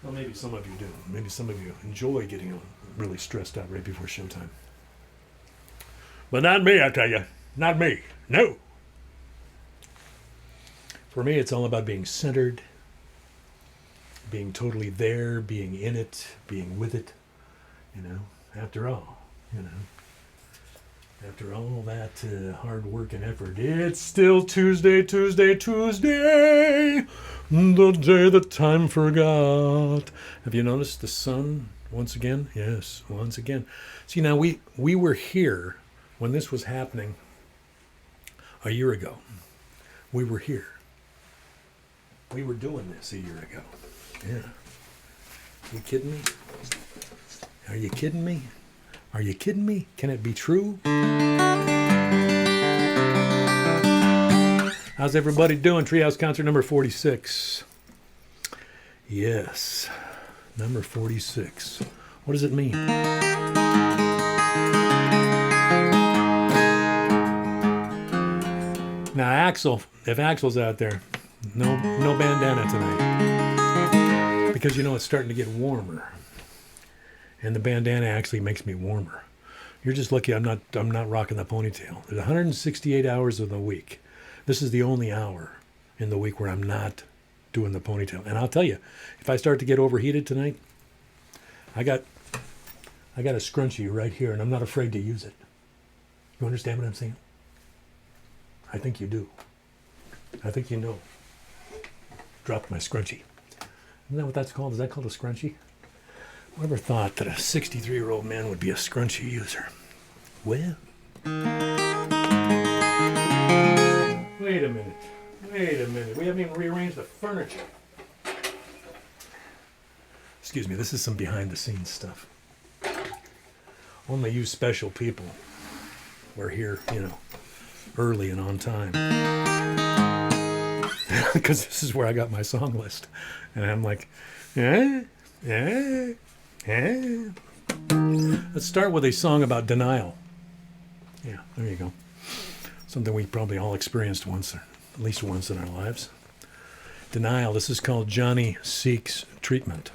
Well, maybe some of you do. Maybe some of you enjoy getting really stressed out right before showtime. But not me, I tell you. Not me. No. For me, it's all about being centered, being totally there, being in it, being with it. You know, after all, after all that hard work and effort, it's still Tuesday, Tuesday, Tuesday, the day that time forgot. Have you noticed the sun once again? Yes, once again. See, now we were here when this was happening a year ago. We were here. We were doing this a year ago. Yeah. You kidding me? Are you kidding me? Are you kidding me? Can it be true? How's everybody doing? Treehouse concert number 46. Yes, number 46. What does it mean? Now, Axel, if Axel's out there, no bandana tonight. Because, it's starting to get warmer. And the bandana actually makes me warmer. You're just lucky I'm not rocking the ponytail. There's 168 hours of the week. This is the only hour in the week where I'm not doing the ponytail. And I'll tell you, if I start to get overheated tonight, I got a scrunchie right here, and I'm not afraid to use it. You understand what I'm saying? I think you do. I think you know. Dropped my scrunchie. Isn't that what that's called? Is that called a scrunchie? Whoever thought that a 63-year-old man would be a scrunchie user? Well. Wait a minute. We haven't even rearranged the furniture. Excuse me, this is some behind-the-scenes stuff. Only you special people were here, early and on time. Because this is where I got my song list. And I'm like, Let's start with a song about denial. Yeah, there you go. Something we probably all experienced once, or at least once in our lives. Denial. This is called Johnny Seeks Treatment.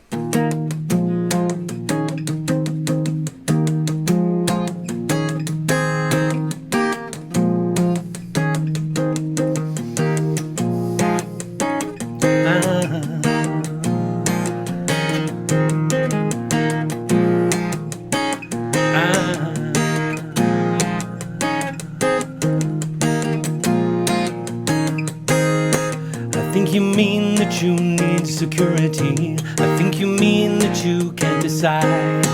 Security. I think you mean that you can't decide.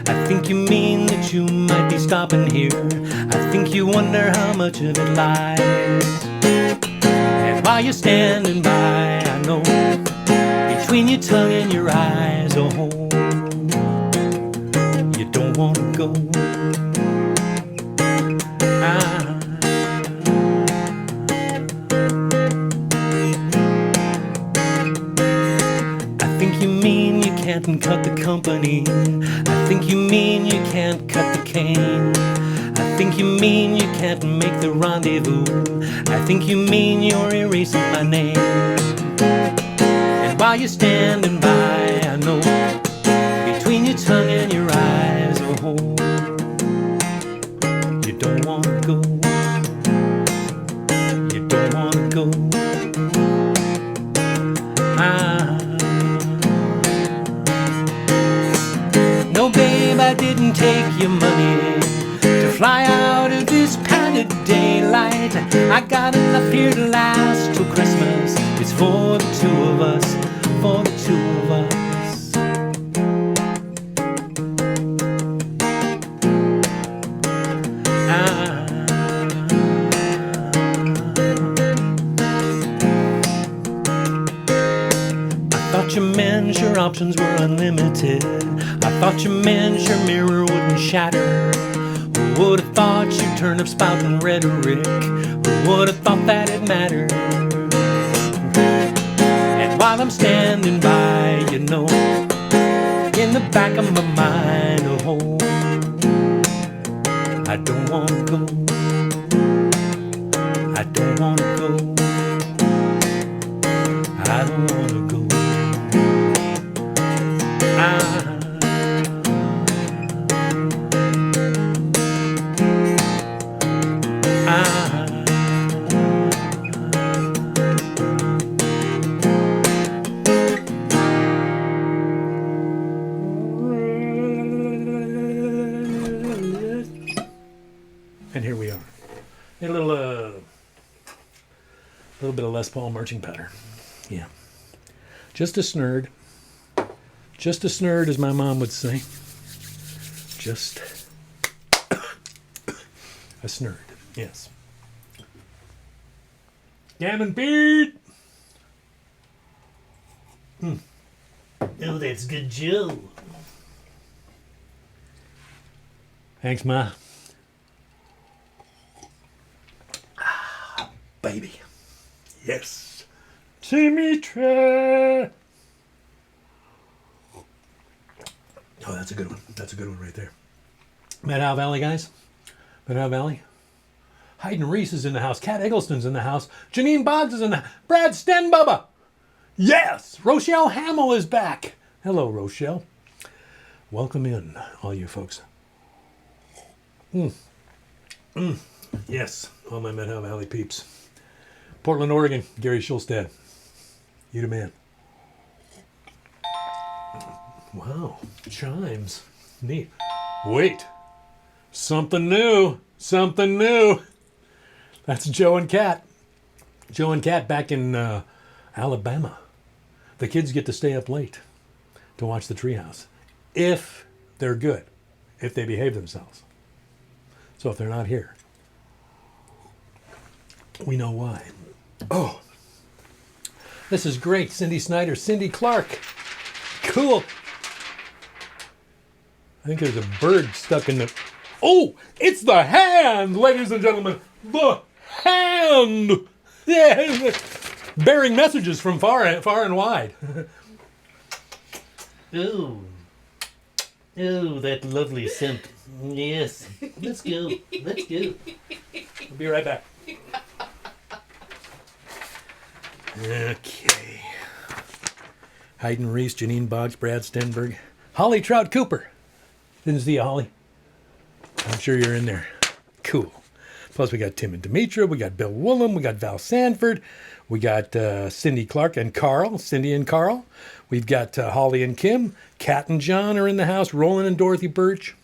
I think you mean that you might be stopping here. I think you wonder how much of it lies. And while you're standing by, I know, between your tongue and your eyes, oh, you don't want to go. Can't cut the company. I think you mean you can't cut the cane. I think you mean you can't make the rendezvous. I think you mean you're erasing my name. And while you're standing by, I know, between your tongue and your eyes, oh, you don't want to go. You don't want to go. No, babe, I didn't take your money to fly out of this padded daylight. I got enough here to last till Christmas. It's for the two of us, for the two of us. I thought you meant your options were unlimited. I thought you meant your mirror wouldn't shatter. Who would have thought you'd turn up spouting rhetoric? Who would have thought that it mattered? And while I'm standing by, in the back of my mind, oh, I don't want to go. I don't want to go. I don't want to go. bit of Les Paul marching pattern. Yeah. Just a snurd. Just a snurd, as my mom would say. Just a snurd. Yes. Gammon Pete! Oh, that's good, Joe. Thanks, Ma. Baby. Yes. Dimitri! Oh, that's a good one. That's a good one right there. Meadow Valley, guys. Meadow Valley. Hayden Reese is in the house. Kat Eggleston's in the house. Janine Boggs is in the house. Brad Stenbubba. Yes! Rochelle Hamill is back. Hello, Rochelle. Welcome in, all you folks. Yes, all my Meadow Valley peeps. Portland, Oregon, Gary Schulstad. You the man. Wow, chimes. Neat. Wait. Something new. Something new. That's Joe and Kat. Joe and Kat back in Alabama. The kids get to stay up late to watch the treehouse. If they're good. If they behave themselves. So if they're not here, we know why. Oh, this is great. Cindy Snyder, Cindy Clark. Cool. I think there's a bird stuck in the... Oh, it's the hand, ladies and gentlemen. The hand. Yeah. Bearing messages from far and wide. Oh. Oh, that lovely scent. Yes. Let's go. Let's go. I'll be right back. Okay. Hayden Reese, Janine Boggs, Brad Stenberg, Holly Trout Cooper. Didn't see you, Holly. I'm sure you're in there. Cool. Plus we got Tim and Demetra, we got Bill Woolham, we got Val Sanford, we got Cindy Clark and Carl, Cindy and Carl. We've got Holly and Kim. Kat and John are in the house. Roland and Dorothy Birch.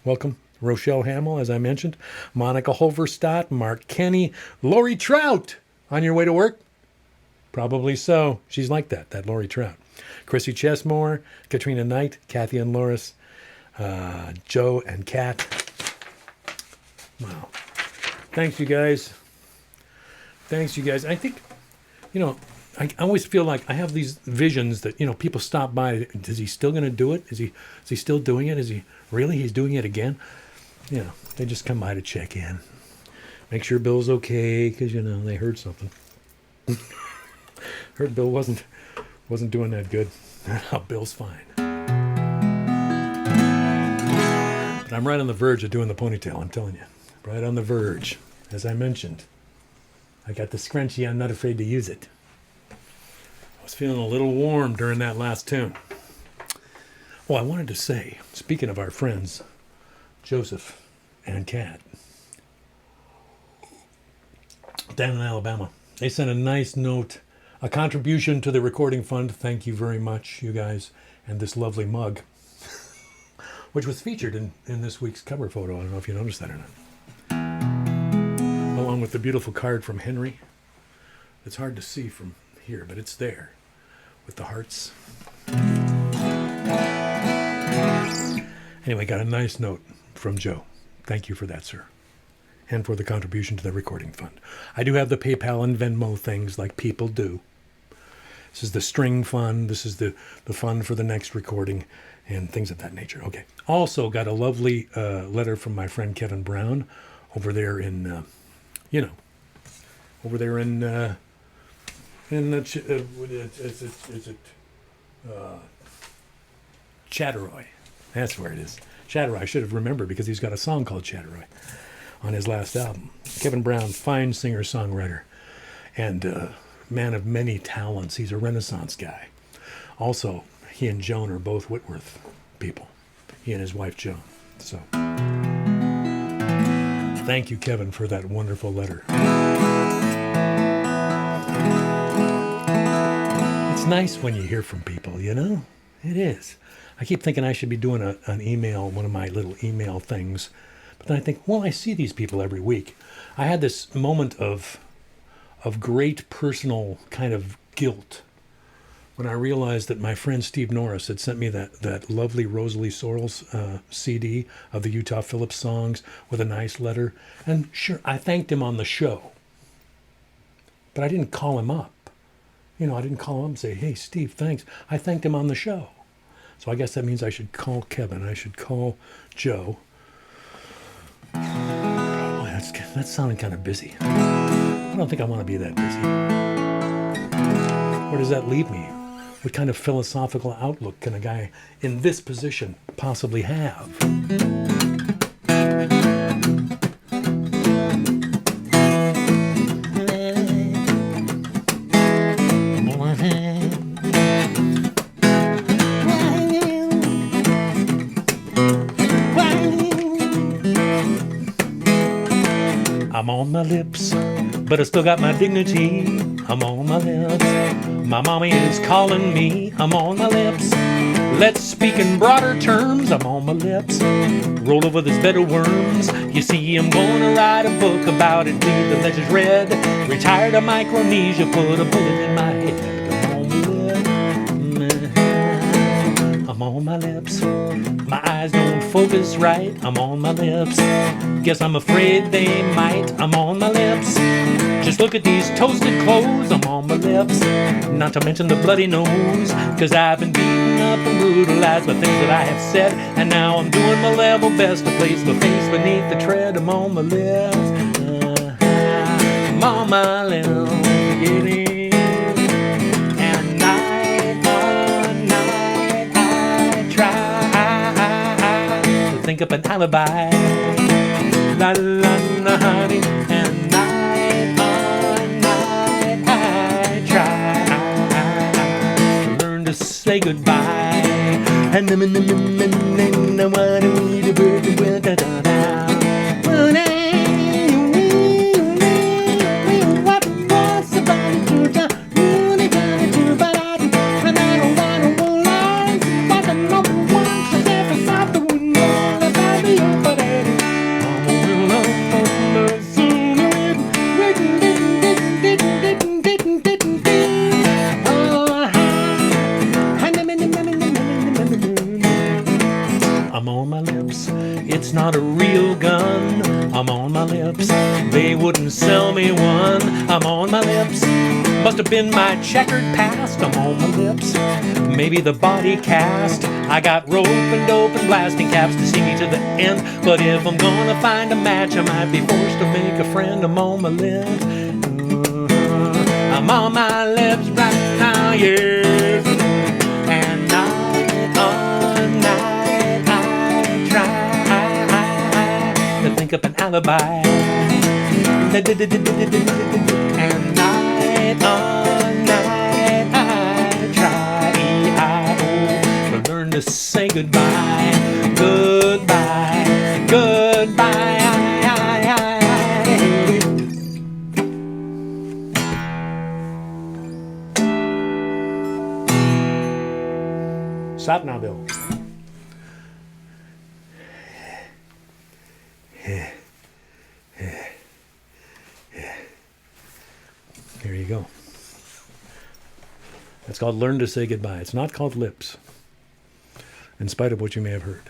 Welcome. Rochelle Hamill, as I mentioned. Monica Holverstadt, Mark Kenny, Lori Trout. On your way to work? Probably so. She's like that Lori Trout. Chrissy Chesmore, Katrina Knight, Kathy and Loris, Joe and Kat. Wow. Thanks, you guys. Thanks, you guys. I think, I always feel like I have these visions that, people stop by. Is he still going to do it? Is he still doing it? Is he really? He's doing it again? They just come by to check in. Make sure Bill's okay, because, they heard something. Heard Bill wasn't doing that good. Bill's fine. But I'm right on the verge of doing the ponytail, I'm telling you. Right on the verge. As I mentioned, I got the scrunchie. I'm not afraid to use it. I was feeling a little warm during that last tune. Oh, I wanted to say, speaking of our friends, Joseph and Kat, down in Alabama, they sent a nice note, a contribution to the recording fund. Thank you very much, you guys, and this lovely mug, which was featured in this week's cover photo. I don't know if you noticed that or not. Along with the beautiful card from Henry. It's hard to see from here, but it's there with the hearts. Anyway, got a nice note from Joe. Thank you for that, sir. And for the contribution to the recording fund. I do have the PayPal and Venmo things like people do. This is the string fund. This is the fund for the next recording and things of that nature. Okay. Also got a lovely letter from my friend Kevin Brown over there in, over there in Chatteroy. That's where it is. Chatteroy. I should have remembered because he's got a song called Chatteroy on his last album. Kevin Brown, fine singer-songwriter and man of many talents. He's a Renaissance guy. Also, he and Joan are both Whitworth people. He and his wife, Joan. So, thank you, Kevin, for that wonderful letter. It's nice when you hear from people, It is. I keep thinking I should be doing an email, one of my little email things. But then I think, well, I see these people every week. I had this moment of of great personal kind of guilt when I realized that my friend Steve Norris had sent me that lovely Rosalie Sorrells CD of the Utah Phillips songs with a nice letter. And sure, I thanked him on the show. But I didn't call him up. I didn't call him up and say, hey, Steve, thanks. I thanked him on the show. So I guess that means I should call Kevin. I should call Joe. Oh, that's sounding kind of busy. I don't think I want to be that busy. Where does that leave me? What kind of philosophical outlook can a guy in this position possibly have? I'm on my lips, but I still got my dignity. I'm on my lips. My mommy is calling me. I'm on my lips. Let's speak in broader terms. I'm on my lips. Roll over this bed of worms. You see, I'm gonna write a book about it. Leave the ledges red. Retired to Micronesia. Put a bullet in my head. I'm on my lips. My eyes don't focus right. I'm on my lips. Guess I'm afraid they might. I'm on my lips. Just look at these toasted clothes. I'm on my lips. Not to mention the bloody nose. Cause I've been beaten up and brutalized by things that I have said. And now I'm doing my level best to place my face beneath the tread. I'm on my lips. I'm on my lips. And night on night I try to think up an alibi. La la la honey. And night on night I try to learn to say goodbye. And what do we do? What was about to do? Really gonna do, but I do. And I don't want to lie. But the number one should ever stop the window. About the open air. I'm on my lips. It's not a real gun. I'm on my lips. They wouldn't sell me one. I'm on my lips. Must have been my checkered past. I'm on my lips. Maybe the body cast. I got rope and dope and blasting caps to see me to the end. But if I'm gonna find a match, I might be forced to make a friend. I'm on my lips. I'm on my lips right now, yes. And night on night I try to think up an alibi. And night on night I try to learn to say goodbye. Goodbye, goodbye. Stop now, Bill. Here you go. It's called Learn to Say Goodbye. It's not called Lips, in spite of what you may have heard.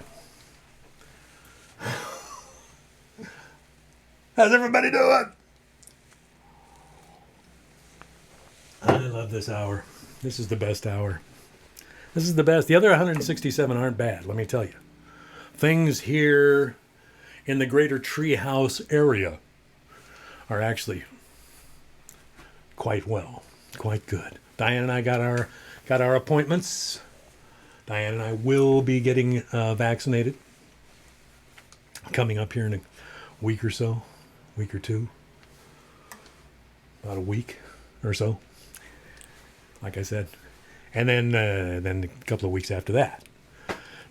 How's everybody doing? I love this hour. This is the best hour. This is the best. The other 167 aren't bad, let me tell you. Things here in the greater Treehouse area are actually quite well, quite good. Diane and I got our appointments. Diane and I will be getting vaccinated coming up here in a week or so, week or two, about a week or so, like I said. And then a couple of weeks after that.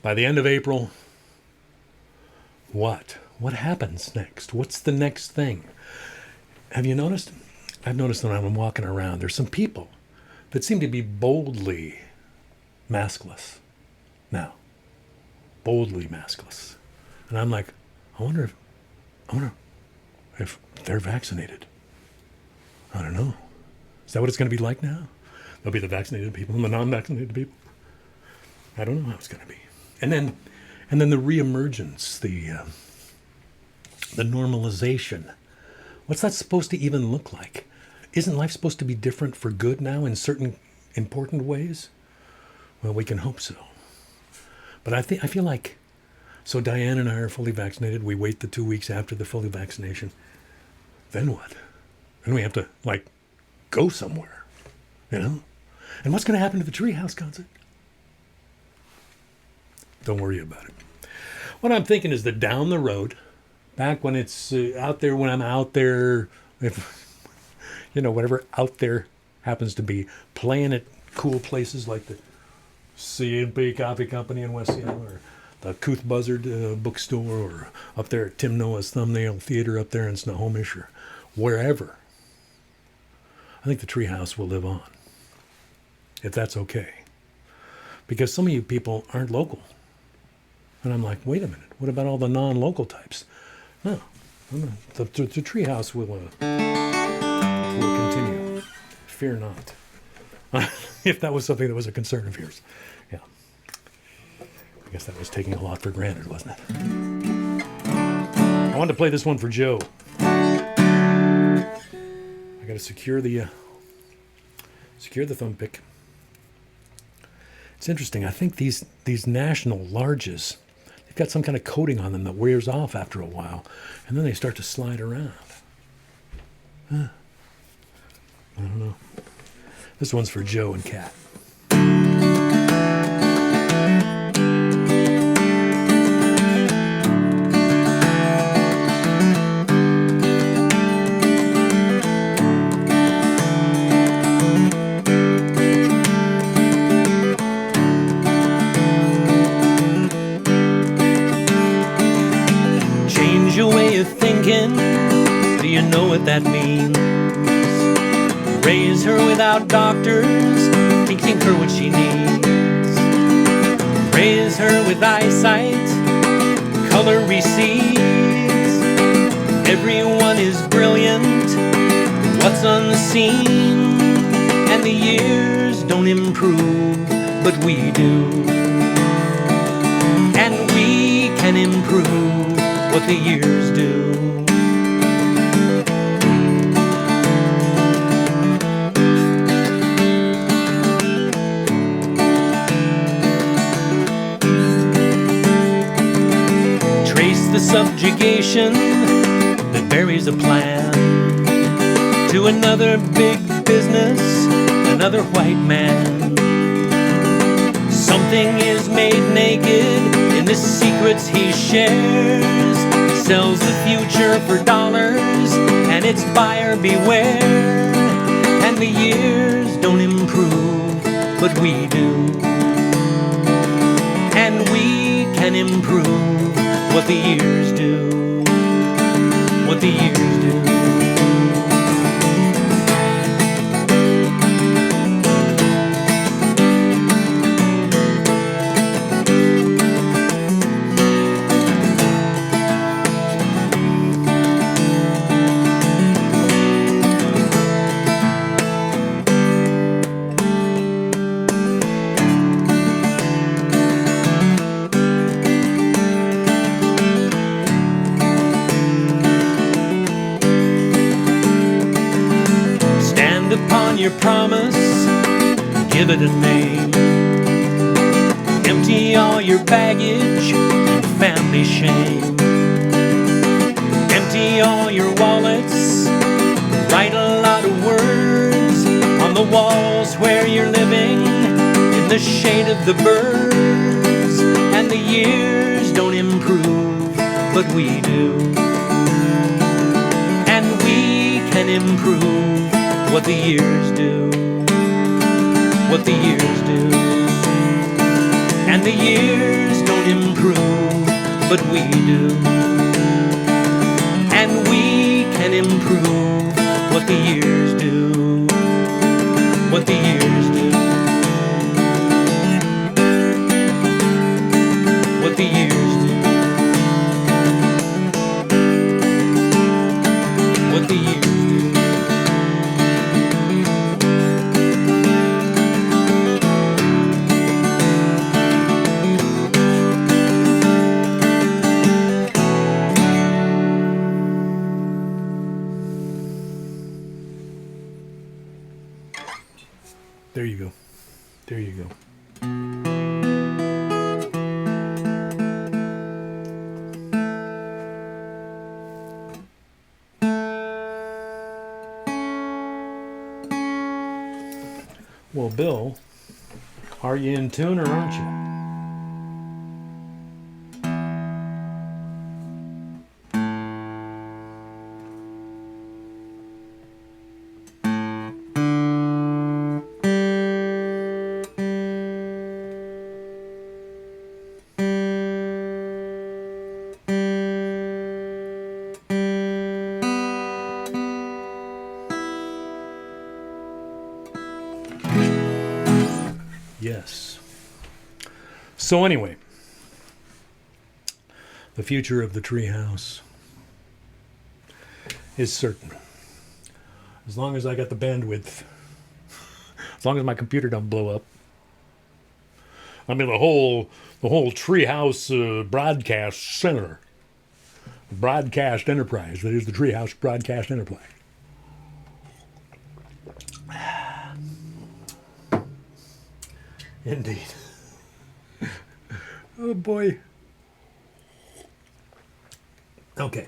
By the end of April, what happens next? What's the next thing? Have you noticed? I've noticed when I'm walking around, there's some people that seem to be boldly maskless now. Boldly maskless. And I'm like, I wonder if they're vaccinated. I don't know. Is that what it's going to be like now? There'll be the vaccinated people and the non-vaccinated people. I don't know how it's going to be. And then the reemergence, the normalization. What's that supposed to even look like? Isn't life supposed to be different for good now in certain important ways? Well, we can hope so. But I feel like, so Diane and I are fully vaccinated. We wait the 2 weeks after the fully vaccination. Then what? Then we have to, go somewhere, And what's going to happen to the Treehouse concert? Don't worry about it. What I'm thinking is that down the road, back when it's out there, when I'm out there, if, whatever out there happens to be, playing at cool places like the C&P Coffee Company in West Seattle, or the Couth Buzzard bookstore, or up there at Tim Noah's Thumbnail Theater up there in Snohomish, or wherever, I think the Treehouse will live on, if that's okay. Because some of you people aren't local. And I'm like, wait a minute, what about all the non-local types? No, the Treehouse will continue. Fear not. If that was something that was a concern of yours. Yeah. I guess that was taking a lot for granted, wasn't it? I wanted to play this one for Joe. I got to secure the thumb pick. It's interesting. I think these national larges, they've got some kind of coating on them that wears off after a while, and then they start to slide around. I don't know. This one's for Joe and Kat. Change your way of thinking. Do you know what that means? Raise her without doctors, teaching her what she needs. Raise her with eyesight, color recedes. Everyone is brilliant, what's on the scene? And the years don't improve, but we do. And we can improve what the years do. The subjugation that buries a plan to another big business, another white man. Something is made naked in the secrets he shares. Sells the future for dollars, and it's buyer beware. And the years don't improve, but we do. And we can improve what the years do, what the years do. Upon your promise, give it a name. Empty all your baggage and family shame. Empty all your wallets, write a lot of words on the walls where you're living, in the shade of the birds. And the years don't improve, but we do. And we can improve what the years do, what the years do. And the years don't improve, but we do. And we can improve what the years do, what the years do. What the years do. What the years do. Well, Bill, are you in tune or aren't you? Yes. So anyway, the future of the treehouse is certain. As long as I got the bandwidth, as long as my computer don't blow up. I mean, the whole treehouse broadcast center, broadcast enterprise. That is the treehouse broadcast enterprise. Indeed. Oh boy. Okay.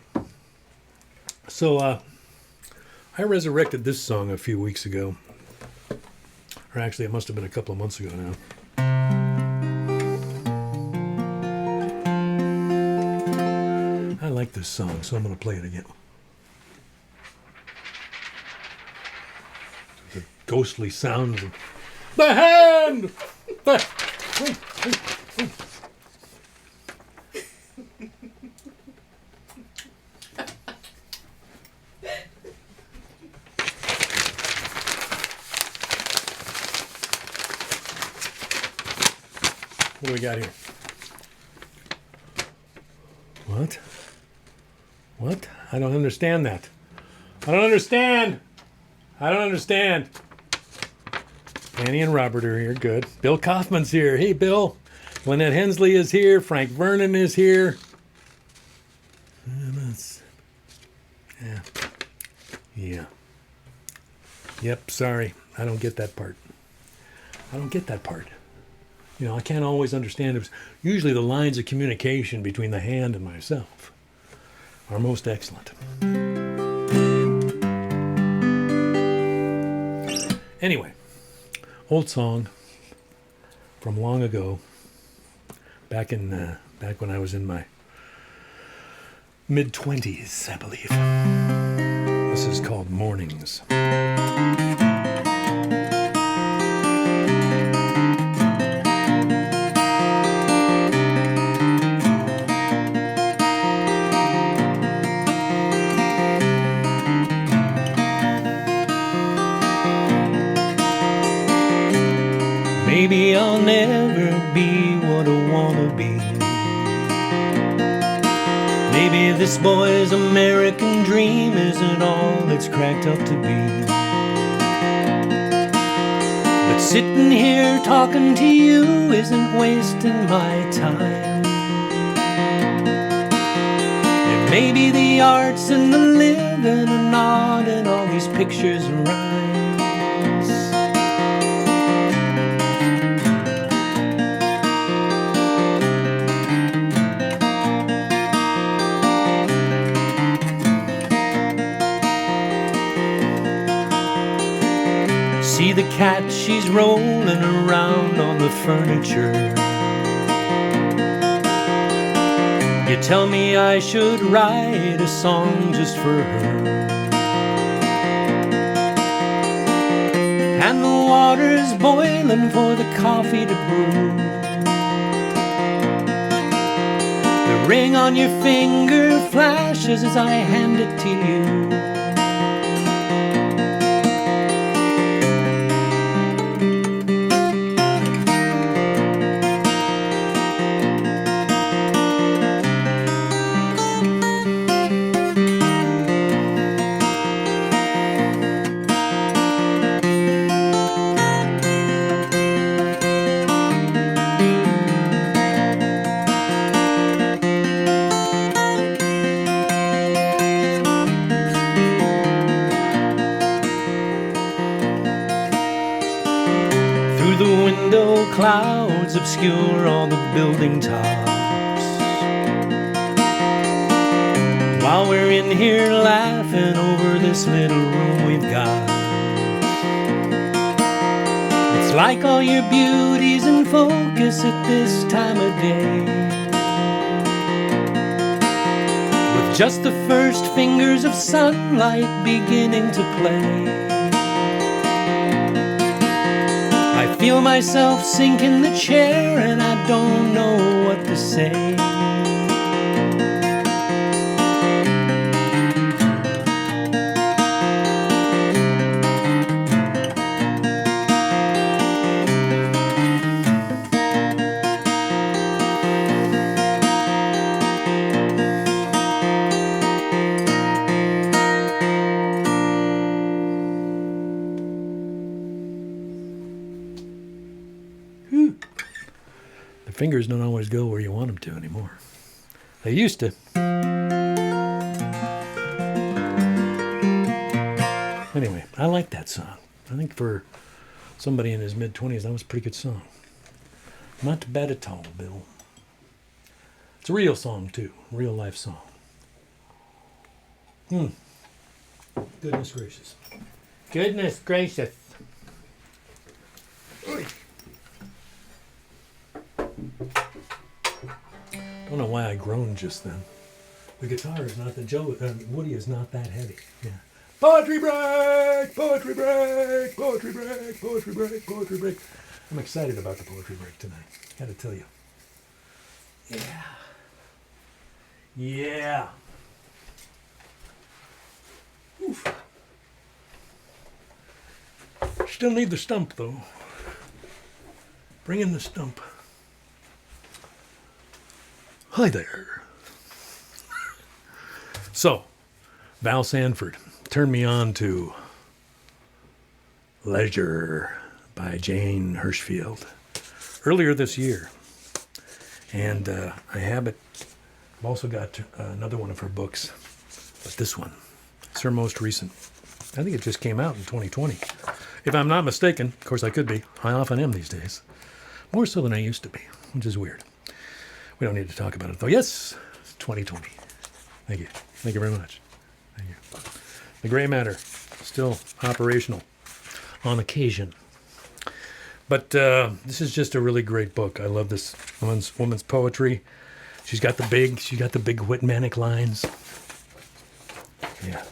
So I resurrected this song a few weeks ago. Or actually it must have been a couple of months ago now. I like this song, so I'm going to play it again. The ghostly sounds of the hand! What do we got here? What? What? I don't understand that. I don't understand. Annie and Robert are here. Good. Bill Kaufman's here. Hey, Bill. Lynette Hensley is here. Frank Vernon is here. Yeah. Yep, sorry. I don't get that part. You know, I can't always understand. It. Usually the lines of communication between the hand and myself are most excellent. Anyway, old song from long ago, back when I was in my mid-20s, I believe. This is called Mornings. Maybe I'll never be what I wanna be. Maybe this boy's American dream isn't all it's cracked up to be. But sitting here talking to you isn't wasting my time. And maybe the arts and the living are not in all these pictures and rhymes. See the cat, she's rolling around on the furniture. You tell me I should write a song just for her. And the water's boiling for the coffee to brew. The ring on your finger flashes as I hand it to you. Clouds obscure all the building tops, while we're in here laughing over this little room we've got. It's It's like all your beauty's in focus at this time of day, with just the first fingers of sunlight beginning to play. I feel myself sink in the chair and I don't know what to say. The fingers don't always go where you want them to anymore. They used to. Anyway, I like that song. I think for somebody in his mid-20s, that was a pretty good song. Not bad at all, Bill. It's a real song, too. Real life song. Goodness gracious. Goodness gracious. Oy. Don't know why I groaned just then. The guitar is not Woody is not that heavy. Yeah. Poetry break! Poetry break! Poetry break! Poetry break! Poetry break! I'm excited about the poetry break tonight. Gotta tell you. Yeah. Yeah. Oof. Still need the stump though. Bring in the stump. Hi there. So, Val Sanford turned me on to Leisure by Jane Hirschfield earlier this year. And I have it. I've also got another one of her books, but this one, it's her most recent. I think it just came out in 2020. If I'm not mistaken, of course I could be. I often am these days. More so than I used to be, which is weird. We don't need to talk about it, though. Yes, it's 2020. Thank you. Thank you very much. Thank you. The gray matter, still operational on occasion. But this is just a really great book. I love this woman's poetry. She's got the big Whitmanic lines. Yeah.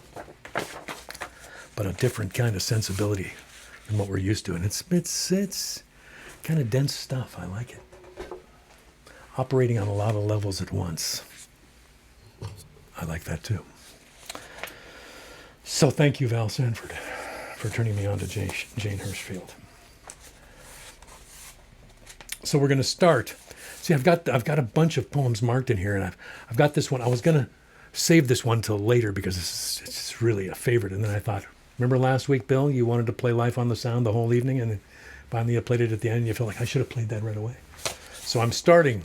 But a different kind of sensibility than what we're used to. And it's kind of dense stuff. I like it. Operating on a lot of levels at once. I like that too. So thank you, Val Sanford, for turning me on to Jane Hirschfield. So we're going to start. See, I've got a bunch of poems marked in here, and I've got this one. I was going to save this one till later because it's really a favorite. And then I thought, remember last week, Bill, you wanted to play Life on the Sound the whole evening, and then finally I played it at the end, and you felt like I should have played that right away. So I'm starting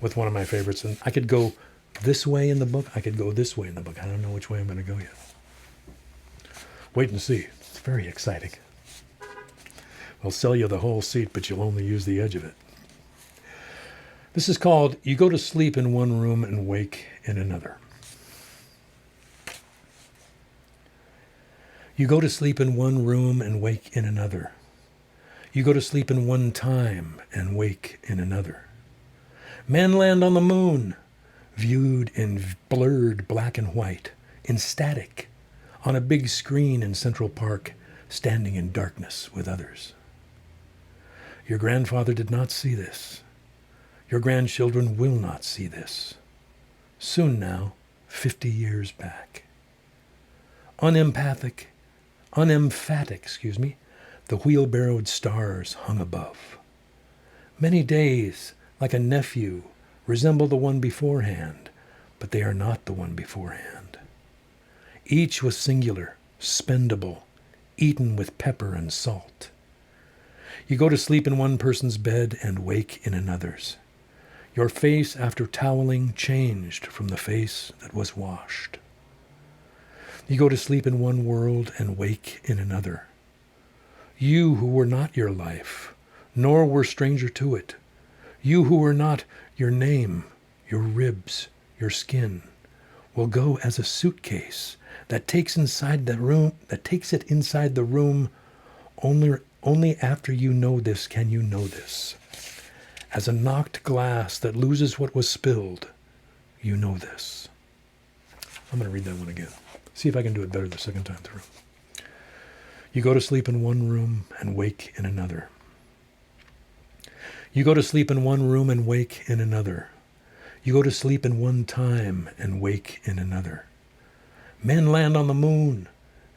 with one of my favorites, and I could go this way in the book. I could go this way in the book. I don't know which way I'm going to go yet. Wait and see. It's very exciting. I'll sell you the whole seat, but you'll only use the edge of it. This is called You Go to Sleep in One Room and Wake in Another. You go to sleep in one room and wake in another. You go to sleep in one time and wake in another. Men land on the moon, viewed in blurred black and white, in static, on a big screen in Central Park, standing in darkness with others. Your grandfather did not see this. Your grandchildren will not see this. Soon now, 50 years back. Unempathetic, the wheelbarrowed stars hung above. Many days, like a nephew, resemble the one beforehand, but they are not the one beforehand. Each was singular, spendable, eaten with pepper and salt. You go to sleep in one person's bed and wake in another's. Your face after toweling changed from the face that was washed. You go to sleep in one world and wake in another. You who were not your life, nor were stranger to it. You who were not your name, your ribs, your skin, will go as a suitcase that takes it inside the room Only after you know this can you know this. As a knocked glass that loses what was spilled, you know this. I'm going to read that one again. See if I can do it better the second time through. You go to sleep in one room and wake in another. You go to sleep in one room and wake in another. You go to sleep in one time and wake in another. Men land on the moon,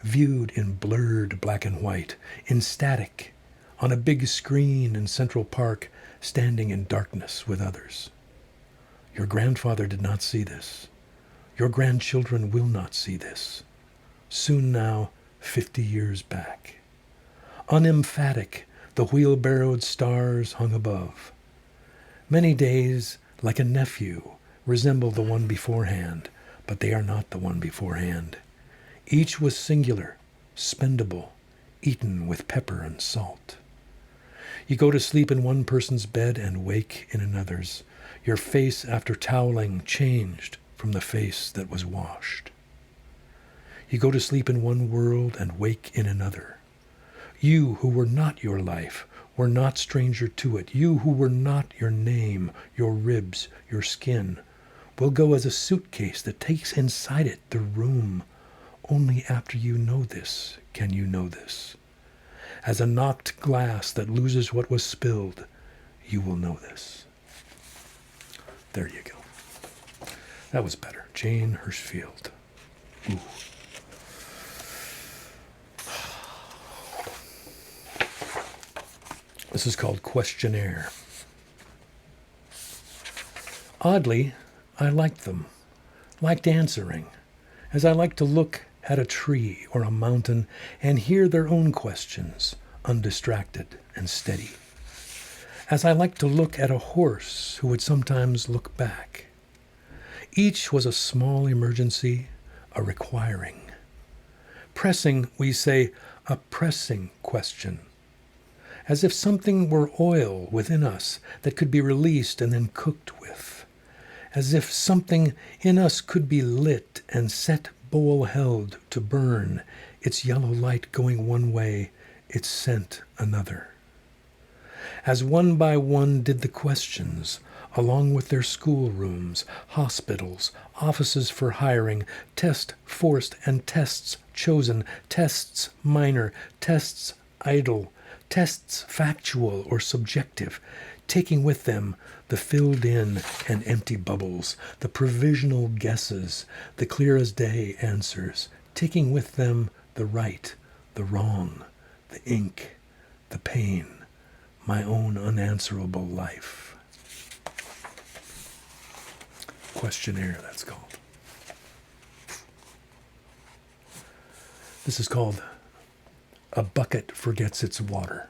viewed in blurred black and white, in static, on a big screen in Central Park, standing in darkness with others. Your grandfather did not see this. Your grandchildren will not see this. Soon now, 50 years back. Unemphatic, the wheelbarrowed stars hung above. Many days, like a nephew, resemble the one beforehand, but they are not the one beforehand. Each was singular, spendable, eaten with pepper and salt. You go to sleep in one person's bed and wake in another's. Your face after toweling changed from the face that was washed. You go to sleep in one world and wake in another. You who were not your life were not stranger to it. You who were not your name, your ribs, your skin, will go as a suitcase that takes inside it the room. Only after you know this can you know this. As a knocked glass that loses what was spilled, you will know this. There you go. That was better. Jane Hirschfield. Ooh. This is called Questionnaire. Oddly, I liked them, liked answering, as I like to look at a tree or a mountain and hear their own questions, undistracted and steady. As I like to look at a horse who would sometimes look back. Each was a small emergency, a requiring. Pressing, we say, a pressing question. As if something were oil within us that could be released and then cooked with. As if something in us could be lit and set bowl held to burn, its yellow light going one way, its scent another. As one by one did the questions, along with their schoolrooms, hospitals, offices for hiring, test forced and tests chosen, tests minor, tests idle, tests factual or subjective, taking with them the filled-in and empty bubbles, the provisional guesses, the clear-as-day answers, taking with them the right, the wrong, the ink, the pain, my own unanswerable life. Questionnaire, that's called. This is called A Bucket Forgets Its Water.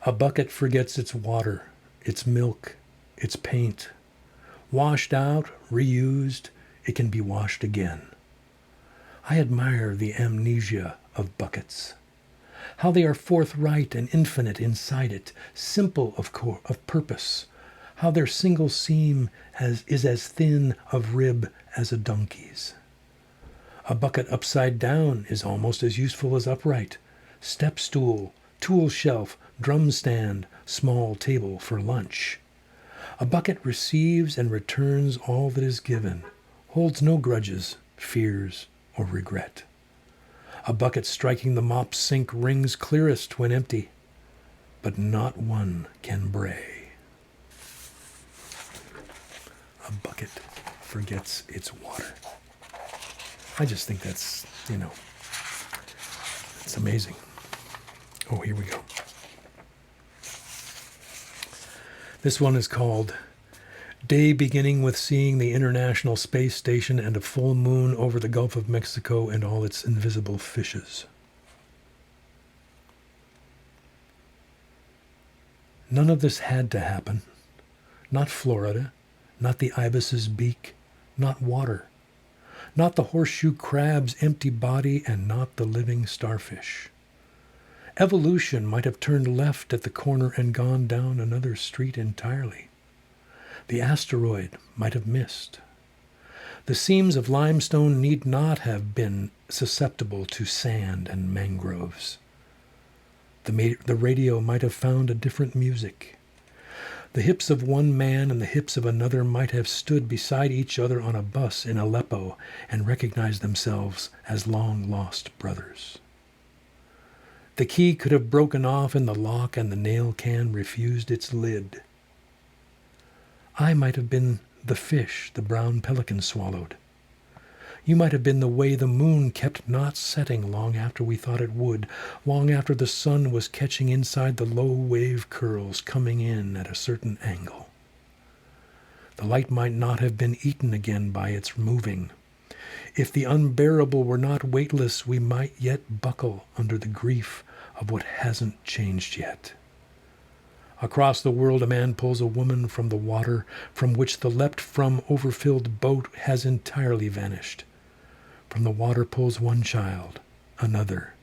A bucket forgets its water, its milk, its paint. Washed out, reused, it can be washed again. I admire the amnesia of buckets. How they are forthright and infinite inside it, simple of purpose. How their single seam is as thin of rib as a donkey's. A bucket upside down is almost as useful as upright. Step stool, tool shelf, drum stand, small table for lunch. A bucket receives and returns all that is given, holds no grudges, fears, or regret. A bucket striking the mop sink rings clearest when empty, but not one can bray. A bucket forgets its water. I just think that's, it's amazing. Oh, here we go. This one is called Day Beginning with Seeing the International Space Station and a Full Moon over the Gulf of Mexico and all its invisible fishes. None of this had to happen. Not Florida, not the ibis's beak, not water, not the horseshoe crab's empty body, and not the living starfish. Evolution might have turned left at the corner and gone down another street entirely. The asteroid might have missed. The seams of limestone need not have been susceptible to sand and mangroves. The radio might have found a different music. The hips of one man and the hips of another might have stood beside each other on a bus in Aleppo and recognized themselves as long-lost brothers. The key could have broken off in the lock and the nail can refused its lid. I might have been the fish the brown pelican swallowed. You might have been the way the moon kept not setting long after we thought it would, long after the sun was catching inside the low wave curls coming in at a certain angle. The light might not have been eaten again by its moving. If the unbearable were not weightless, we might yet buckle under the grief of what hasn't changed yet. Across the world a man pulls a woman from the water from which the leapt-from overfilled boat has entirely vanished. From the water pulls one child, another.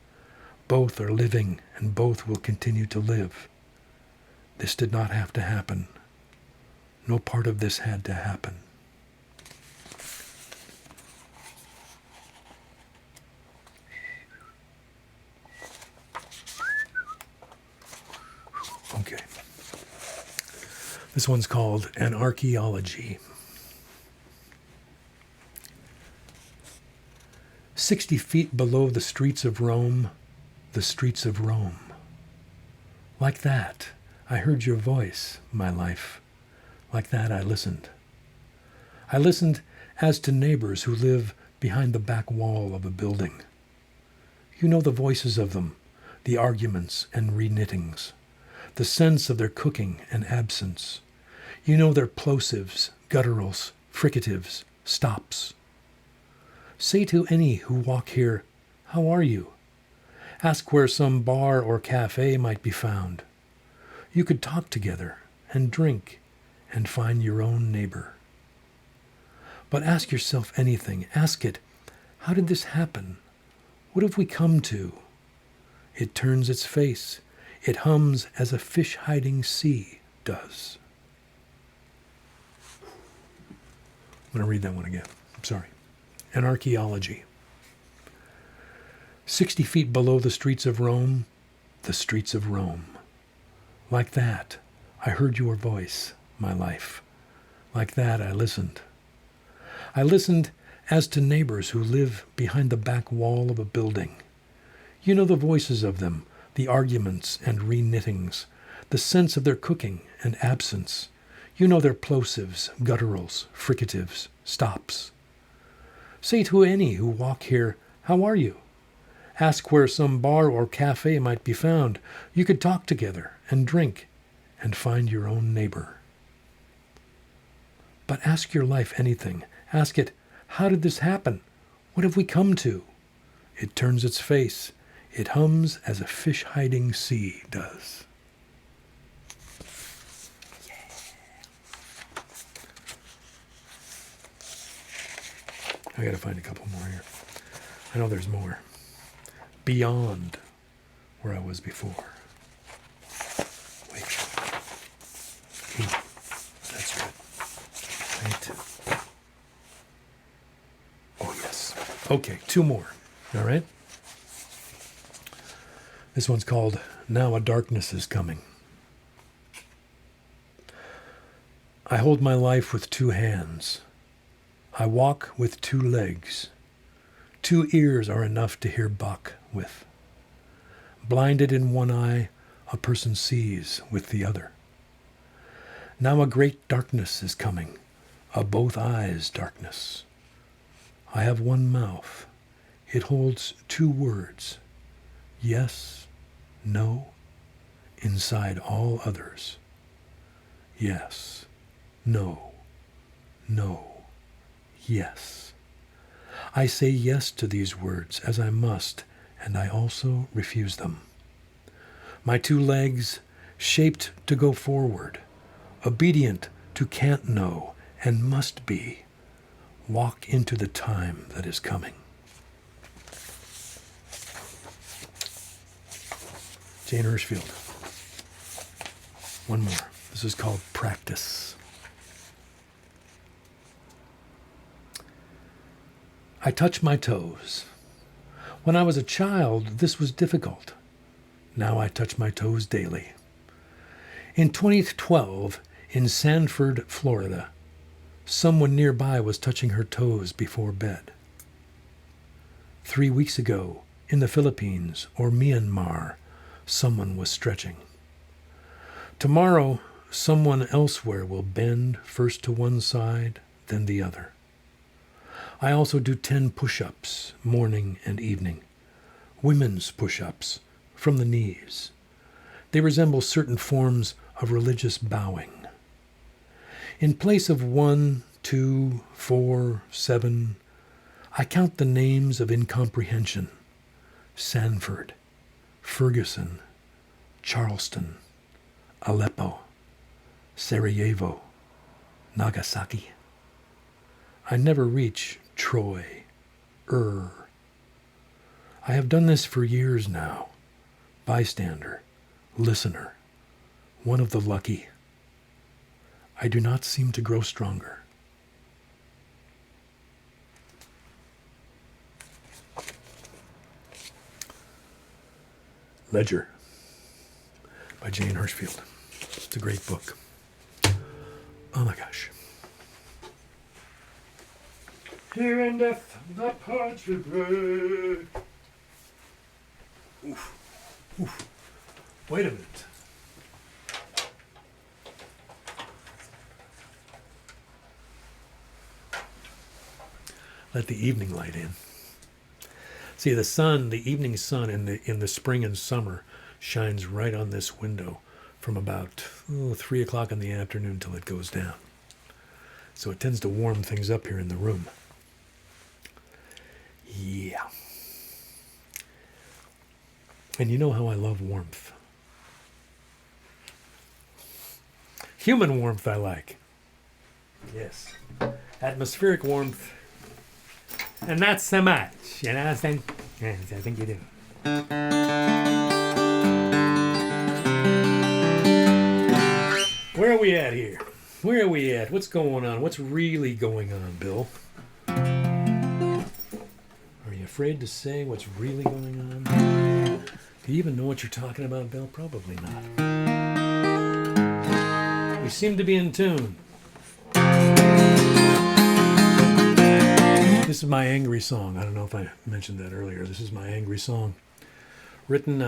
Both are living, and both will continue to live. This did not have to happen. No part of this had to happen. Okay. This one's called An Archaeology. 60 feet below the streets of Rome, the streets of Rome. Like that, I heard your voice, my life. Like that, I listened. I listened as to neighbors who live behind the back wall of a building. You know the voices of them, the arguments and reknittings, the sense of their cooking and absence. You know their plosives, gutturals, fricatives, stops. Say to any who walk here, how are you? Ask where some bar or cafe might be found. You could talk together and drink and find your own neighbor. But ask yourself anything. Ask it, how did this happen? What have we come to? It turns its face. It hums as a fish-hiding sea does. I'm going to read that one again. I'm sorry. An Archaeology. 60 feet below the streets of Rome, the streets of Rome. Like that, I heard your voice, my life. Like that, I listened. I listened as to neighbors who live behind the back wall of a building. You know the voices of them, the arguments and reknittings, the sense of their cooking and absence. You know their plosives, gutturals, fricatives, stops. Say to any who walk here, how are you? Ask where some bar or cafe might be found. You could talk together and drink and find your own neighbor. But ask your life anything. Ask it, how did this happen? What have we come to? It turns its face. It hums as a fish-hiding sea does. I got to find a couple more here. I know there's more. Beyond where I was before. Wait. That's good. Right. Oh, yes. Okay, two more. All right? This one's called Now a Darkness is Coming. I hold my life with two hands. I walk with two legs. 2 ears are enough to hear Bach with. Blinded in one eye, a person sees with the other. Now a great darkness is coming, a both eyes darkness. I have one mouth. It holds 2 words, yes, no, inside all others. Yes, no, no. Yes. I say yes to these words as I must, and I also refuse them. My 2 legs, shaped to go forward, obedient to can't know and must be, walk into the time that is coming. Jane Hirschfield. One more. This is called Practice. I touch my toes. When I was a child, this was difficult. Now I touch my toes daily. In 2012, in Sanford, Florida, someone nearby was touching her toes before bed. 3 weeks ago, in the Philippines or Myanmar, someone was stretching. Tomorrow, someone elsewhere will bend first to one side, then the other. I also do 10 push-ups, morning and evening. Women's push-ups, from the knees. They resemble certain forms of religious bowing. In place of 1, 2, 4, 7, I count the names of incomprehension. Sanford, Ferguson, Charleston, Aleppo, Sarajevo, Nagasaki. I never reach Troy, I have done this for years now. Bystander, listener, one of the lucky. I do not seem to grow stronger. Ledger by Jane Hirschfield. It's a great book. Oh my gosh. Here in death, the parts we break. Oof. Oof. Wait a minute. Let the evening light in. See, the sun, the evening sun in the spring and summer shines right on this window from about 3 o'clock in the afternoon till it goes down. So it tends to warm things up here in the room. Yeah. And you know how I love warmth. Human warmth I like. Yes. Atmospheric warmth. And not so much. You know what I'm saying? Yes, I think you do. Where are we at here? Where are we at? What's going on? What's really going on, Bill? Are you afraid to say what's really going on? Do you even know what you're talking about, Bill? Probably not. We seem to be in tune. This is my angry song. I don't know if I mentioned that earlier. This is my angry song. Written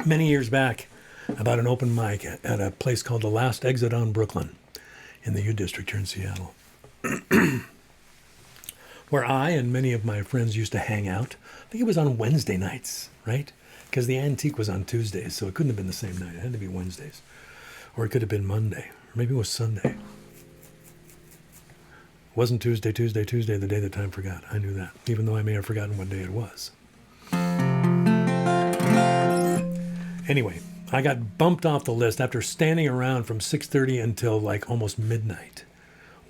many years back about an open mic at a place called The Last Exit on Brooklyn in the U District here in Seattle. Where I and many of my friends used to hang out. I think it was on Wednesday nights, right? Because the Antique was on Tuesdays, so it couldn't have been the same night. It had to be Wednesdays. Or it could have been Monday. Or maybe it was Sunday. It wasn't Tuesday, the day that time forgot. I knew that, even though I may have forgotten what day it was. Anyway, I got bumped off the list after standing around from 6:30 until like almost midnight,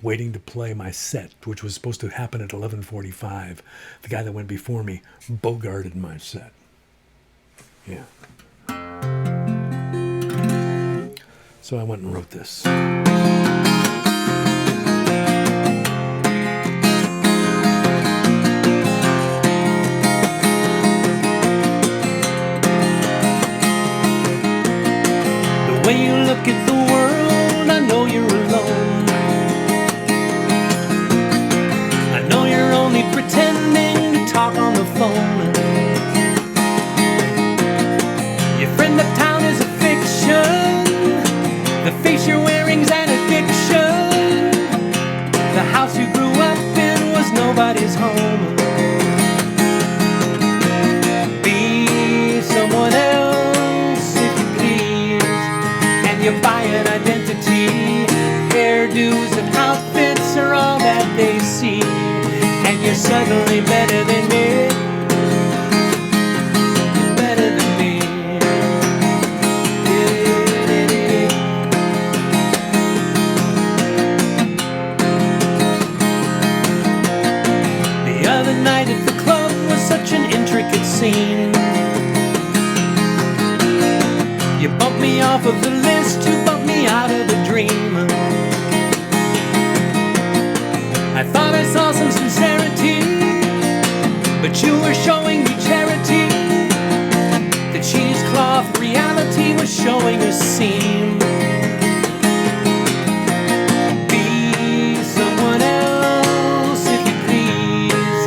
waiting to play my set, which was supposed to happen at 11:45. The guy that went before me bogarted my set. Yeah. So I went and wrote this. The way you look at the world, I know you're alone. I know you're only pretending to talk on the phone. Your friend uptown is a fiction. The face you're wearing's an addiction. The house you grew up in was nobody's home. Be someone else if you please. And you buy an identity. Hairdos and outfits are all that they see. And you're suddenly better than me. Better than me. The other night at the club was such an intricate scene. You bumped me off of the list, you bumped me out of the dream. I thought I saw some sincerity, But you were showing me charity. The cheesecloth reality was showing a seam. Be someone else if you please,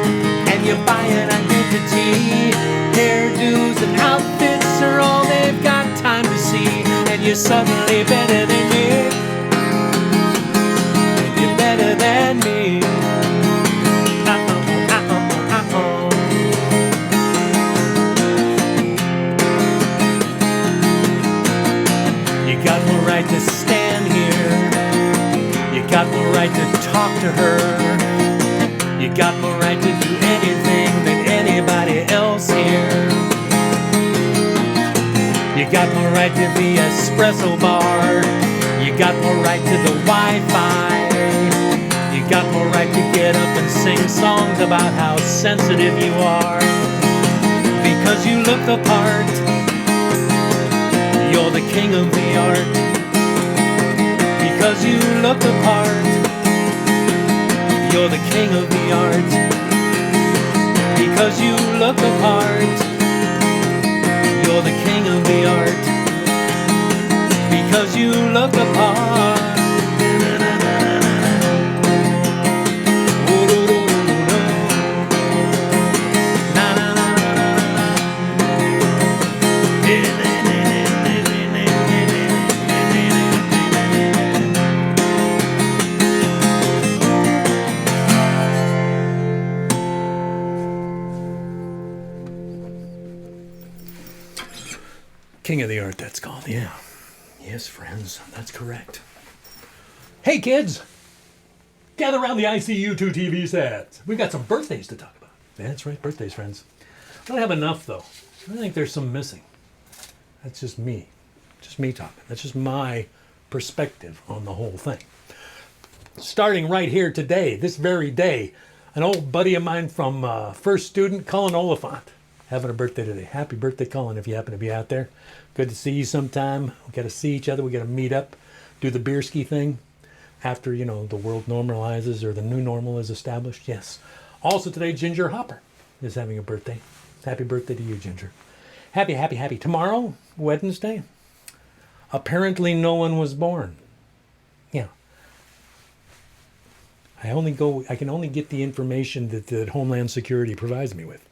and you buy an identity. Hairdos and outfits are all they've got time to see, and you're suddenly better than me. You're better than me. You got no right to stand here. You got no right to talk to her. You got no right to do anything that anybody else here. You got no right to the espresso bar. You got no right to the Wi-Fi. You got no right to get up and sing songs about how sensitive you are. Because you look the part. You're the king of the art. Because you look the part. You're the king of the art. Because you look the part. You're the king of the art. Because you look the part. King of the Art, that's called, yeah. Yes, friends, that's correct. Hey, kids! Gather around the ICU2 TV sets. We've got some birthdays to talk about. That's right, birthdays, friends. I don't have enough, though. I think there's some missing. That's just me. Just me talking. That's just my perspective on the whole thing. Starting right here today, this very day, an old buddy of mine from First Student, Cullen Oliphant, having a birthday today. Happy birthday, Cullen, if you happen to be out there. Good to see you sometime. We got to see each other. We got to meet up, do the beer ski thing after, you know, the world normalizes or the new normal is established. Yes. Also today, Ginger Hopper is having a birthday. Happy birthday to you, Ginger. Happy, happy, happy. Tomorrow, Wednesday, apparently no one was born. Yeah. I can only get the information that Homeland Security provides me with.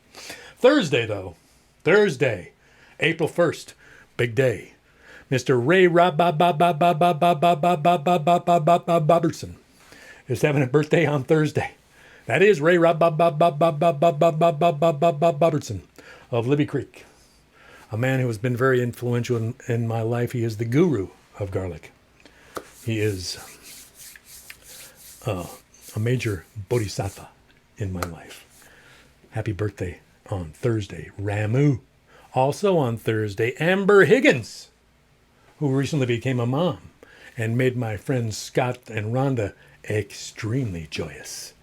Thursday, though. Thursday, April 1st. Big day. Mr. Ray Robertson is having a birthday on Thursday. That is Ray Robertson of Libby Creek. A man who has been very influential in my life. He is the guru of garlic. He is a major bodhisattva in my life. Happy birthday on Thursday, Ramu. Also on Thursday, Amber Higgins, who recently became a mom and made my friends Scott and Rhonda extremely joyous.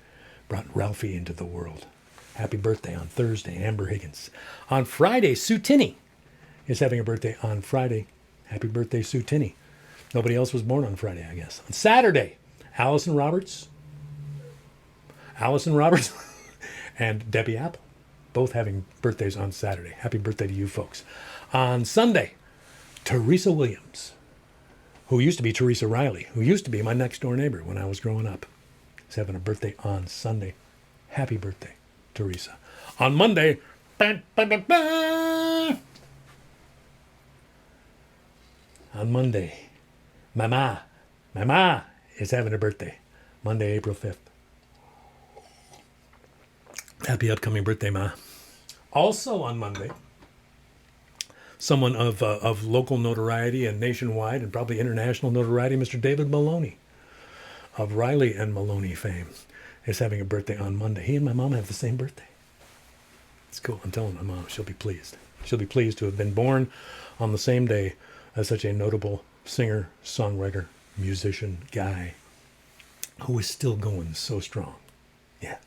Brought Ralphie into the world. Happy birthday on Thursday, Amber Higgins. On Friday, Sue Tinney is having a birthday on Friday. Happy birthday, Sue Tinney. Nobody else was born on Friday, I guess. On Saturday, Allison Roberts and Debbie Apple. Both having birthdays on Saturday. Happy birthday to you folks. On Sunday, Teresa Williams, who used to be Teresa Riley, who used to be my next door neighbor when I was growing up, is having a birthday on Sunday. Happy birthday, Teresa. On Monday, on Monday, Mama is having a birthday. Monday, April 5th. Happy upcoming birthday, Ma. Also on Monday, someone of local notoriety and nationwide and probably international notoriety, Mr. David Maloney of Riley and Maloney fame is having a birthday on Monday. He and my mom have the same birthday. It's cool. I'm telling my mom, she'll be pleased. She'll be pleased to have been born on the same day as such a notable singer, songwriter, musician, guy who is still going so strong. Yeah.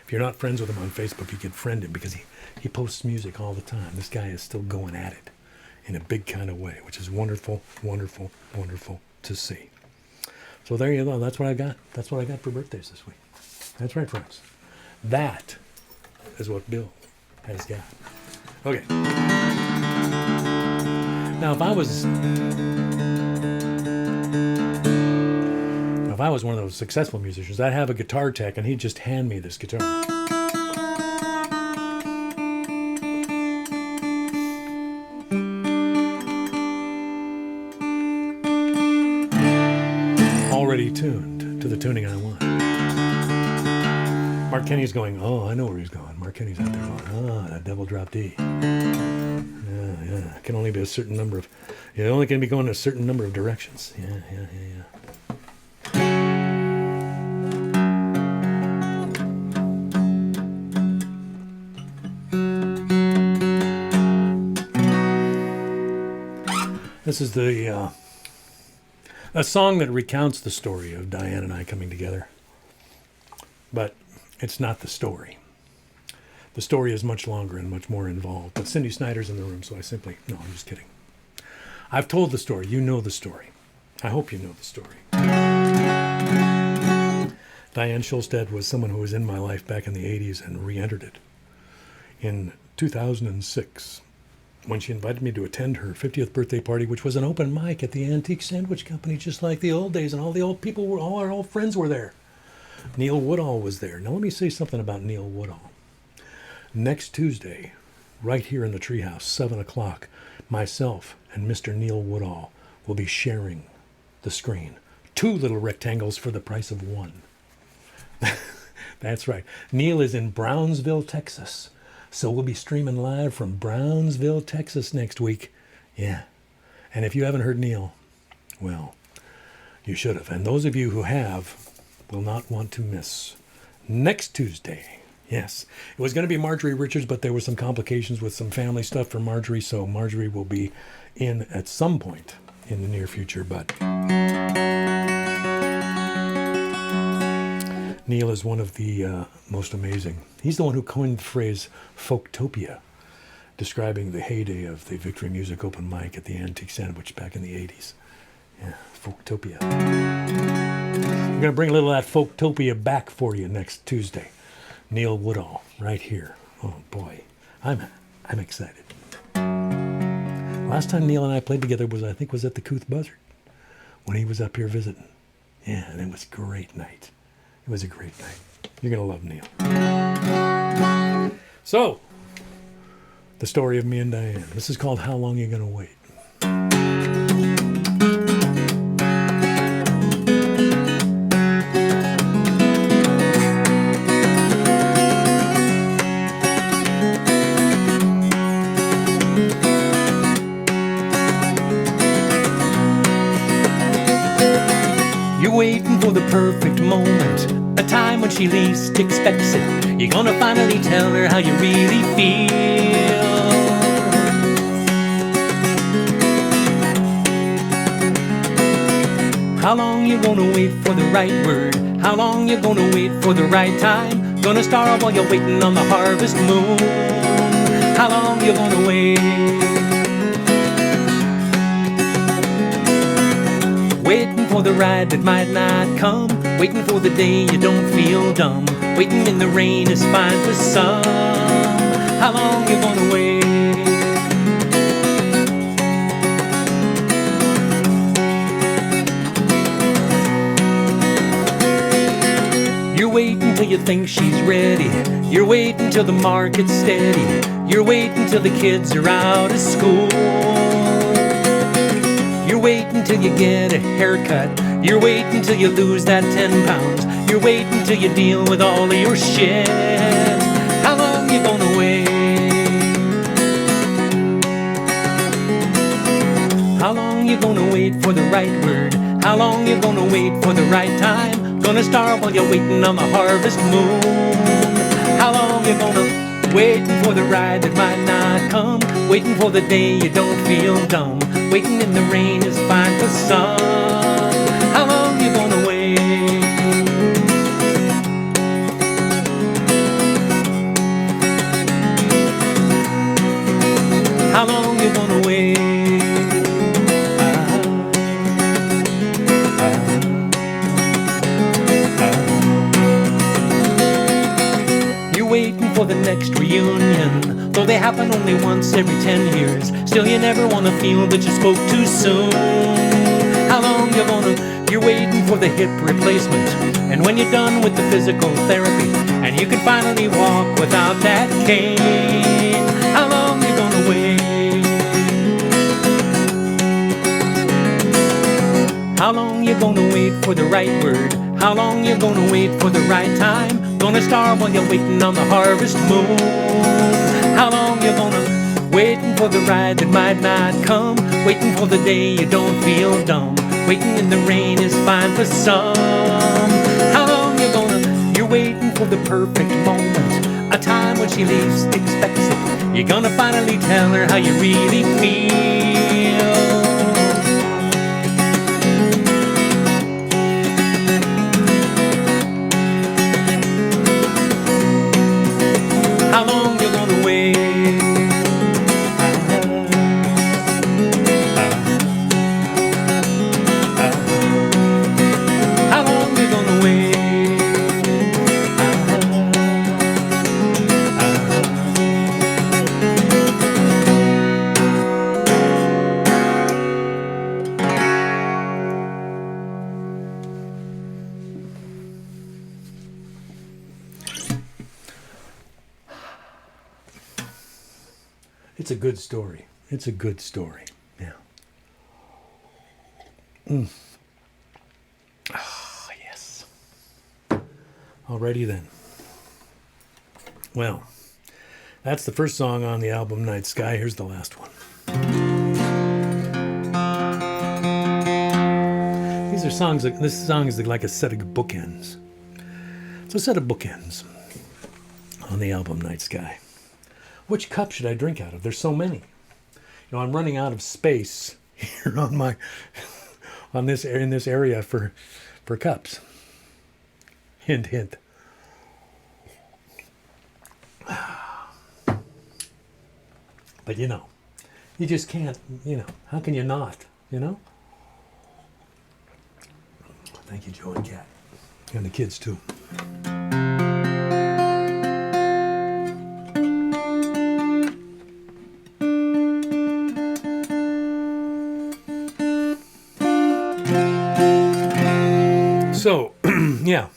If you're not friends with him on Facebook, you can friend him because he posts music all the time. This guy is still going at it in a big kind of way, which is wonderful, wonderful, wonderful to see. So there you go. That's what I got. That's what I got for birthdays this week. That's right, friends. That is what Bill has got. Okay. Now, if I was one of those successful musicians, I'd have a guitar tech and he'd just hand me this guitar. Already tuned to the tuning I want. Mark Kenny's going, oh, I know where he's going. Mark Kenny's out there going, oh, that double drop D. Yeah. It can only be a certain number of, it only can be going in a certain number of directions. Yeah. This is a song that recounts the story of Diane and I coming together. But it's not the story. The story is much longer and much more involved. But Cindy Snyder's in the room, so I'm just kidding. I've told the story. You know the story. I hope you know the story. Diane Schulstead was someone who was in my life back in the 80s and re-entered it in 2006 when she invited me to attend her 50th birthday party, which was an open mic at the Antique Sandwich Company, just like the old days, and all the old people all our old friends were there. Neil Woodall was there. Now let me say something about Neil Woodall. Next Tuesday, right here in the treehouse, 7 o'clock, myself and Mr. Neil Woodall will be sharing the screen. 2 little rectangles for the price of 1. That's right. Neil is in Brownsville, Texas. So we'll be streaming live from Brownsville, Texas next week. Yeah. And if you haven't heard Neil, well, you should have. And those of you who have will not want to miss next Tuesday. Yes. It was going to be Marjorie Richards, but there were some complications with some family stuff for Marjorie, so Marjorie will be in at some point in the near future, but Neil is one of the most amazing. He's the one who coined the phrase Folktopia, describing the heyday of the Victory Music open mic at the Antique Sandwich back in the 80s. Yeah, Folktopia. We're going to bring a little of that Folktopia back for you next Tuesday. Neil Woodall, right here. Oh boy, I'm excited. Last time Neil and I played together was at the Couth Buzzard when he was up here visiting. Yeah, and it was a great night. It was a great night. You're going to love Neil. So, the story of me and Diane. This is called How Long You Gonna Wait? You're waiting for the perfect moment, a time when she least expects it. You're gonna finally tell her how you really feel. How long you gonna wait for the right word? How long you gonna wait for the right time? Gonna starve while you're waiting on the harvest moon. How long you gonna wait? Waiting for the ride that might not come. Waiting for the day you don't feel dumb. Waiting in the rain is fine for some. How long you gonna wait? You're waiting till you think she's ready. You're waiting till the market's steady. You're waiting till the kids are out of school. You're waiting till you get a haircut. You're waiting till you lose that 10 pounds. You're waiting till you deal with all of your shit. How long you gonna wait? How long you gonna wait for the right word? How long you gonna wait for the right time? Gonna starve while you're waiting on the harvest moon. How long you gonna waiting for the ride that might not come? Waiting for the day you don't feel dumb. Waiting in the rain is fine for some. How long you gonna wait? How long you gonna wait? You're waiting for the next happen only once every 10 years. Still you never wanna feel that you spoke too soon. How long you're waiting for the hip replacement, and when you're done with the physical therapy, and you can finally walk without that cane, how long you gonna wait? How long you gonna wait for the right word? How long you gonna wait for the right time? Gonna starve while you're waiting on the harvest moon. How long you gonna waiting for the ride that might not come? Waiting for the day you don't feel dumb. Waiting in the rain is fine for some. How long you're waiting for the perfect moment, a time when she least expects it. You're gonna finally tell her how you really feel. How long you gonna wait? How long you gonna wait? It's a good story. It's a good story. Yeah. Ah, yes. Alrighty then. Well, that's the first song on the album Night Sky. Here's the last one. These are songs. This song is like a set of bookends. It's a set of bookends on the album Night Sky. Which cup should I drink out of? There's so many. You know, I'm running out of space here in this area for cups. Hint, hint. But you know, you just can't. You know, how can you not? You know. Thank you, Joe and Kat, and the kids too. So, yeah,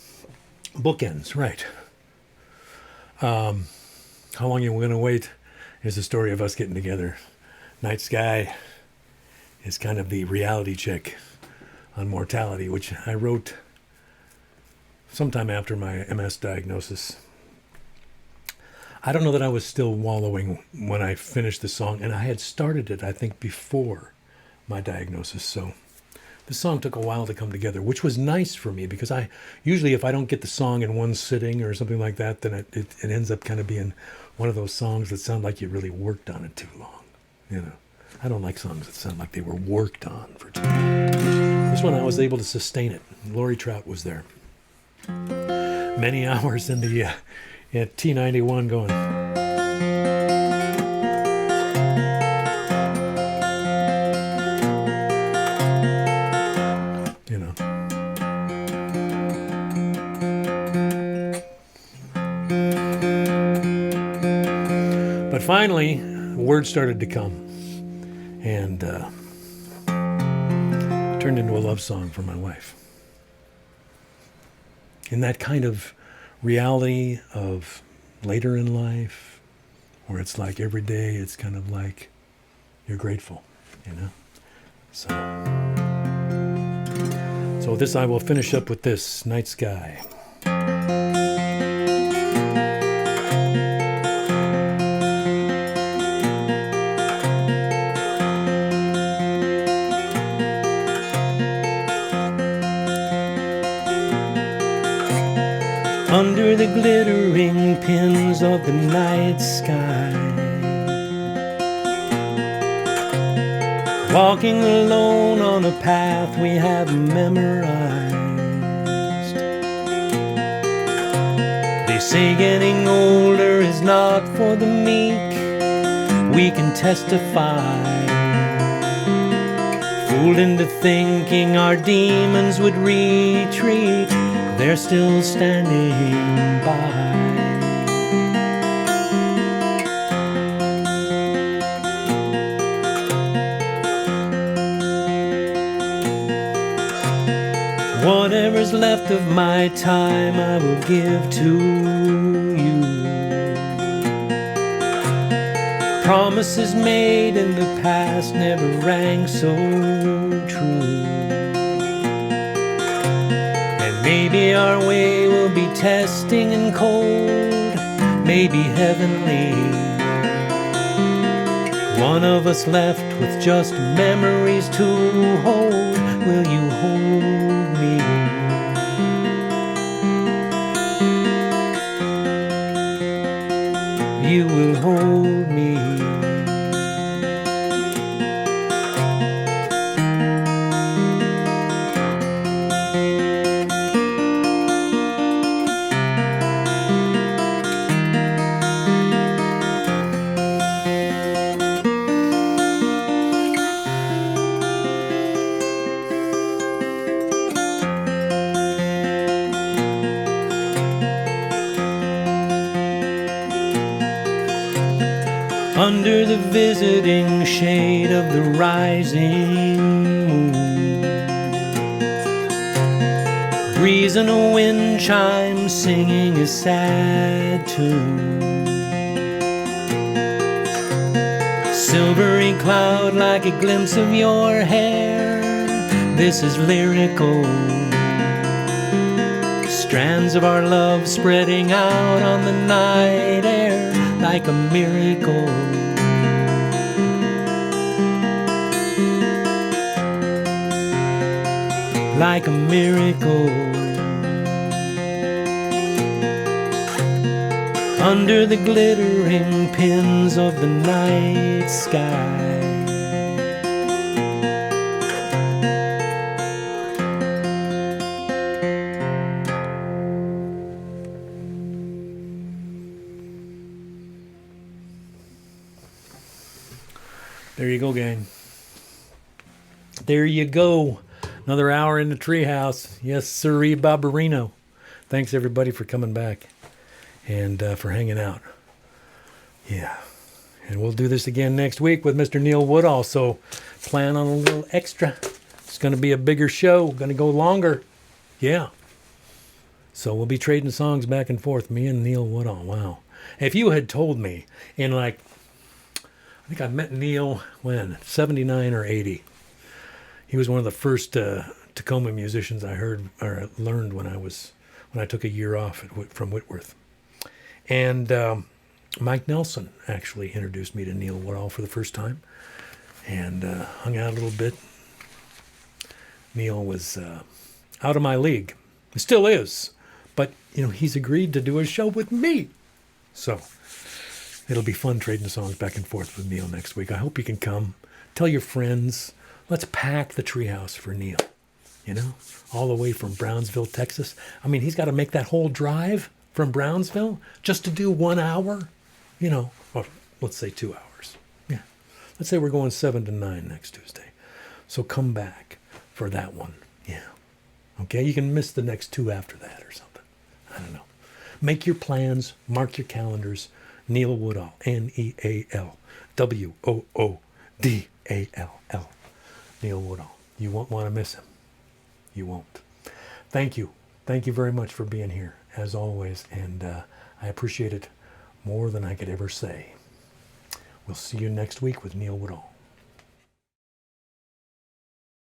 bookends, right. How long you going to wait is the story of us getting together. Night Sky is kind of the reality check on mortality, which I wrote sometime after my MS diagnosis. I don't know that I was still wallowing when I finished the song, and I had started it, I think, before my diagnosis, so the song took a while to come together, which was nice for me because I usually, if I don't get the song in one sitting or something like that, then it ends up kind of being one of those songs that sound like you really worked on it too long. You know, I don't like songs that sound like they were worked on for too long. This one I was able to sustain it. Lori Trout was there. Many hours in the at T91 going. But finally, word started to come, and turned into a love song for my wife. In that kind of reality of later in life, where it's like every day, it's kind of like you're grateful, you know? So this I will finish up with this, Night Sky. Under the glittering pins of the night sky, walking alone on a path we have memorized. They say getting older is not for the meek, we can testify. Fooled into thinking our demons would retreat, they're still standing by. Whatever's left of my time I will give to you. Promises made in the past never rang so true. And maybe our way will be testing and cold, maybe heavenly. One of us left with just memories to hold. Will you hold me? You will hold me. Under the visiting shade of the rising moon, breeze and a wind chime singing a sad tune. Silvery cloud like a glimpse of your hair, this is lyrical. Strands of our love spreading out on the night air like a miracle. Like a miracle. Under the glittering pins of the night sky. There you go, gang. There you go. Another hour in the treehouse. Yes, sirree, Barbarino. Thanks, everybody, for coming back and for hanging out. Yeah. And we'll do this again next week with Mr. Neil Woodall. So plan on a little extra. It's going to be a bigger show. Going to go longer. Yeah. So we'll be trading songs back and forth, me and Neil Woodall. Wow. If you had told me in I think I met Neil when 79 or 80. He was one of the first Tacoma musicians I heard or learned when I took a year off from Whitworth. And Mike Nelson actually introduced me to Neil Woodall for the first time, and hung out a little bit. Neil was out of my league. He still is, but he's agreed to do a show with me. So it'll be fun trading songs back and forth with Neil next week. I hope you can come. Tell your friends. Let's pack the treehouse for Neil. All the way from Brownsville, Texas. I mean, he's got to make that whole drive from Brownsville just to do 1 hour. Or let's say 2 hours. Yeah. Let's say we're going 7 to 9 next Tuesday. So come back for that one. Yeah. Okay, you can miss the next 2 after that or something. I don't know. Make your plans. Mark your calendars. Neil Woodall, Neal Woodall. Neil Woodall. You won't want to miss him. You won't. Thank you. Thank you very much for being here, as always, and I appreciate it more than I could ever say. We'll see you next week with Neil Woodall.